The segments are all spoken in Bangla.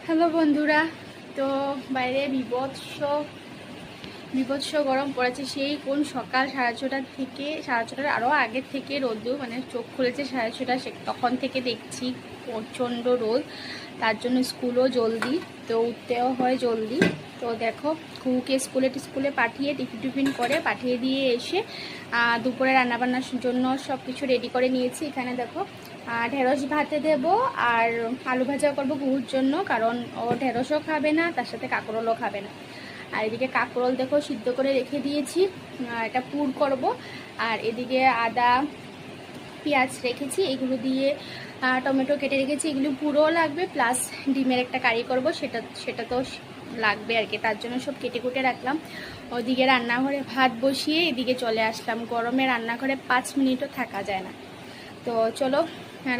হ্যালো বন্ধুরা, তো বাইরে বিভৎস গরম পড়েছে। সেই কোন সকাল 6:30টার থেকে, 6:30টার আরও আগের থেকে রোদ্দুর, মানে চোখ খুলেছে 6:30, তখন থেকে দেখছি প্রচণ্ড রোদ। তার জন্য স্কুলও জলদি, তো উঠতেও হয় জলদি। তো দেখো, কুকুকে স্কুলে পাঠিয়ে টিফিন করে পাঠিয়ে দিয়ে এসে দুপুরে রান্নাবান্নার জন্য সব কিছু রেডি করে নিয়েছি। এখানে দেখো, ঢেঁড়স ভাতে দেব আর আলু ভাজা করবো কুকুর জন্য, কারণ ও ঢেঁড়সও খাবে না, তার সাথে কাঁকরোলও খাবে না। আর এদিকে কাঁকরোল দেখো সিদ্ধ করে রেখে দিয়েছি, এটা পুর করব। আর এদিকে আদা পেঁয়াজ রেখেছি, এগুলো দিয়ে টমেটো কেটে রেখেছি, এগুলো পুরোও লাগবে, প্লাস ডিমের একটা কারি করব, সেটা তো লাগবে আর কি। তার জন্য সব কেটে কুটে রাখলাম। ওদিকে রান্নাঘরে ভাত বসিয়ে এদিকে চলে আসলাম। গরমে রান্নাঘরে 5 মিনিটও থাকা যায় না। তো চলো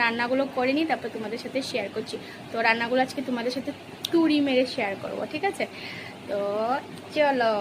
রান্নাগুলো করে নিই, তারপর তোমাদের সাথে শেয়ার করছি। তো রান্নাগুলো আজকে তোমাদের সাথে তুড়ি মেরে শেয়ার করব, ঠিক আছে? তো চলো।